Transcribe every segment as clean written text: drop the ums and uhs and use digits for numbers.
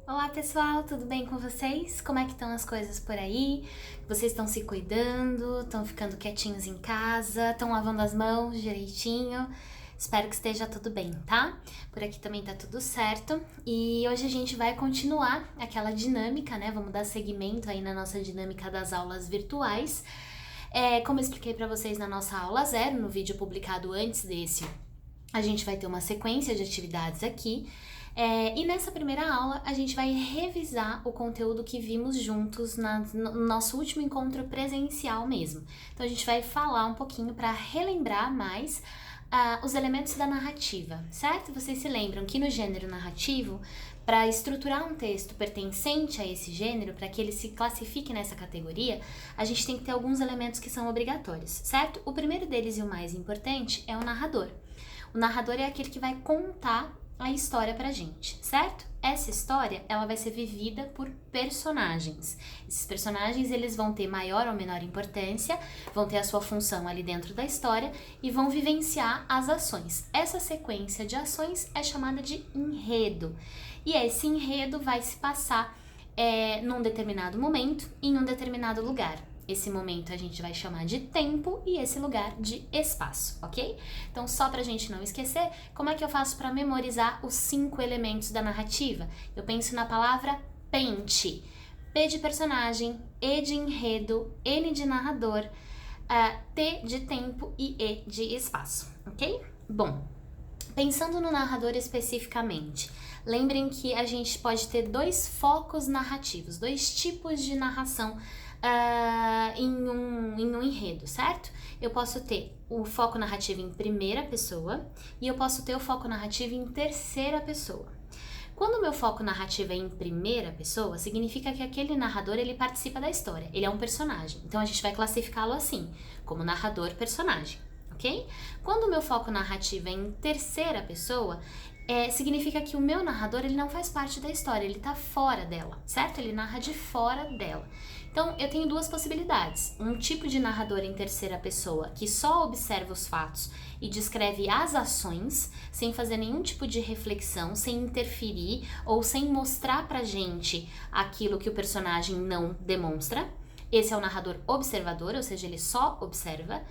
Olá pessoal, tudo bem com vocês? Como é que estão as coisas por aí? Vocês estão se cuidando? Estão ficando quietinhos em casa? Estão lavando as mãos direitinho? Espero que esteja tudo bem, tá? Por aqui também tá tudo certo. E hoje a gente vai continuar aquela dinâmica, né? Vamos dar seguimento aí na nossa dinâmica das aulas virtuais. Como eu expliquei para vocês na nossa aula zero, no vídeo publicado antes desse, a gente vai ter uma sequência de atividades aqui. E nessa primeira aula a gente vai revisar o conteúdo que vimos juntos no nosso último encontro presencial mesmo. Então a gente vai falar um pouquinho para relembrar mais os elementos da narrativa, certo? Vocês se lembram que no gênero narrativo, para estruturar um texto pertencente a esse gênero, para que ele se classifique nessa categoria, a gente tem que ter alguns elementos que são obrigatórios, certo? O primeiro deles e o mais importante é o narrador. O narrador é aquele que vai contar a história pra gente, certo? Essa história, ela vai ser vivida por personagens. Esses personagens, eles vão ter maior ou menor importância, vão ter a sua função ali dentro da história e vão vivenciar as ações. Essa sequência de ações é chamada de enredo. E esse enredo vai se passar num determinado momento, em um determinado lugar. Esse momento a gente vai chamar de tempo e esse lugar de espaço, ok? Então, só pra gente não esquecer, como é que eu faço para memorizar os 5 elementos da narrativa? Eu penso na palavra pente. P de personagem, E de enredo, N de narrador, T de tempo e E de espaço, ok? Bom, pensando no narrador especificamente, lembrem que a gente pode ter 2 focos narrativos, 2 tipos de narração em um enredo, certo? Eu posso ter o foco narrativo em primeira pessoa e eu posso ter o foco narrativo em terceira pessoa. Quando o meu foco narrativo é em primeira pessoa, significa que aquele narrador ele participa da história, ele é um personagem. Então a gente vai classificá-lo assim, como narrador-personagem, ok? Quando o meu foco narrativo é em terceira pessoa, significa que o meu narrador ele não faz parte da história, ele tá fora dela, certo? Ele narra de fora dela. Então, eu tenho 2 possibilidades. Um tipo de narrador em terceira pessoa que só observa os fatos e descreve as ações, sem fazer nenhum tipo de reflexão, sem interferir ou sem mostrar pra gente aquilo que o personagem não demonstra. Esse é o narrador observador, ou seja, ele só observa.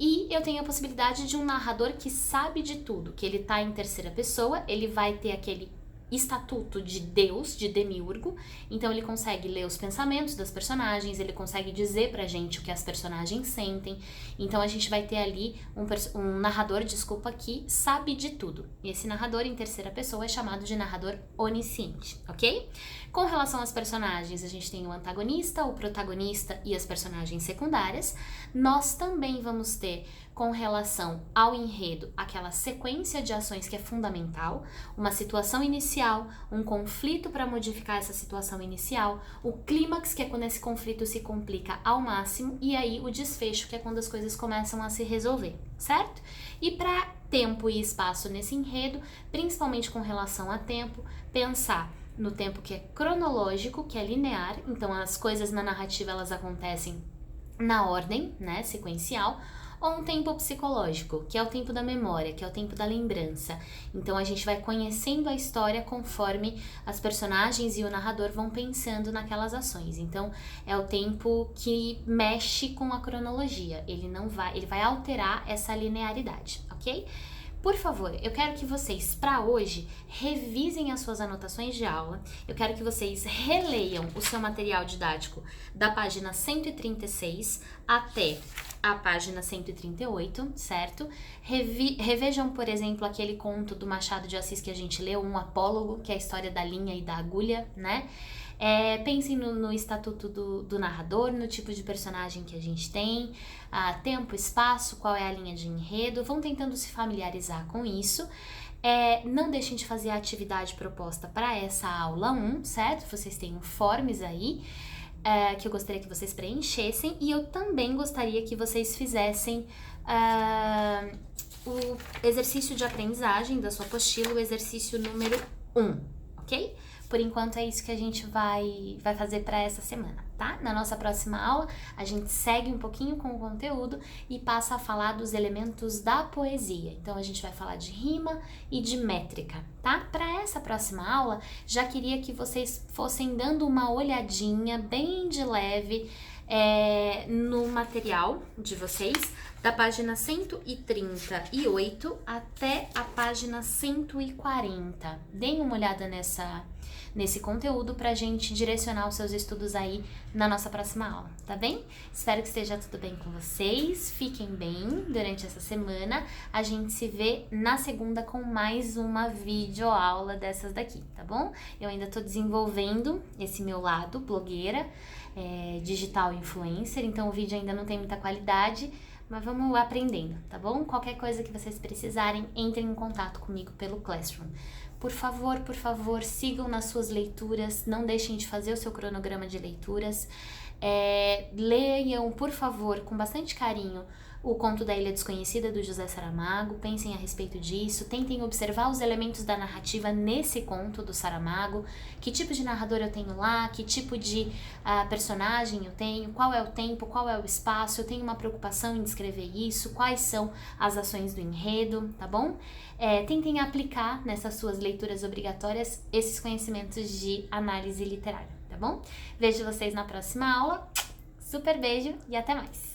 E eu tenho a possibilidade de um narrador que sabe de tudo, que ele tá em terceira pessoa, ele vai ter aquele estatuto de Deus, de demiurgo, então ele consegue ler os pensamentos das personagens, ele consegue dizer pra gente o que as personagens sentem, então a gente vai ter ali um narrador, que sabe de tudo. E esse narrador em terceira pessoa é chamado de narrador onisciente, ok? Com relação às personagens, a gente tem o antagonista, o protagonista e as personagens secundárias. Nós também vamos ter, com relação ao enredo, aquela sequência de ações que é fundamental, uma situação inicial, um conflito para modificar essa situação inicial, o clímax, que é quando esse conflito se complica ao máximo, e aí o desfecho, que é quando as coisas começam a se resolver, certo? E para tempo e espaço nesse enredo, principalmente com relação a tempo, pensar no tempo que é cronológico, que é linear, então as coisas na narrativa elas acontecem na ordem, né, sequencial, ou um tempo psicológico, que é o tempo da memória, que é o tempo da lembrança. Então a gente vai conhecendo a história conforme as personagens e o narrador vão pensando naquelas ações. Então é o tempo que mexe com a cronologia, ele vai alterar essa linearidade, ok? Por favor, eu quero que vocês, para hoje, revisem as suas anotações de aula. Eu quero que vocês releiam o seu material didático da página 136 até a página 138, certo? Revejam, por exemplo, aquele conto do Machado de Assis que a gente leu, Um Apólogo, que é a história da linha e da agulha, né? Pensem no estatuto do narrador, no tipo de personagem que a gente tem, tempo, espaço, qual é a linha de enredo, vão tentando se familiarizar com isso. Não deixem de fazer a atividade proposta para essa aula 1, certo? Vocês têm um forms aí, que eu gostaria que vocês preenchessem, e eu também gostaria que vocês fizessem o exercício de aprendizagem da sua apostila, o exercício número 1, ok? Por enquanto é isso que a gente vai fazer para essa semana, tá? Na nossa próxima aula, a gente segue um pouquinho com o conteúdo e passa a falar dos elementos da poesia. Então, a gente vai falar de rima e de métrica, tá? Para essa próxima aula, já queria que vocês fossem dando uma olhadinha bem de leve no material de vocês, da página 138 até a página 140. Deem uma olhada nesse conteúdo pra gente direcionar os seus estudos aí na nossa próxima aula, tá bem? Espero que esteja tudo bem com vocês, fiquem bem durante essa semana. A gente se vê na segunda com mais uma videoaula dessas daqui, tá bom? Eu ainda tô desenvolvendo esse meu lado blogueira, digital influencer, então o vídeo ainda não tem muita qualidade, mas vamos aprendendo, tá bom? Qualquer coisa que vocês precisarem, entrem em contato comigo pelo Classroom. Por favor, sigam nas suas leituras, não deixem de fazer o seu cronograma de leituras. Leiam, por favor, com bastante carinho, o Conto da Ilha Desconhecida, do José Saramago. Pensem a respeito disso, tentem observar os elementos da narrativa nesse conto do Saramago. Que tipo de narrador eu tenho lá, que tipo de personagem eu tenho, qual é o tempo, qual é o espaço, eu tenho uma preocupação em descrever isso, quais são as ações do enredo, tá bom? Tentem aplicar nessas suas leituras obrigatórias esses conhecimentos de análise literária, tá bom? Vejo vocês na próxima aula, super beijo e até mais!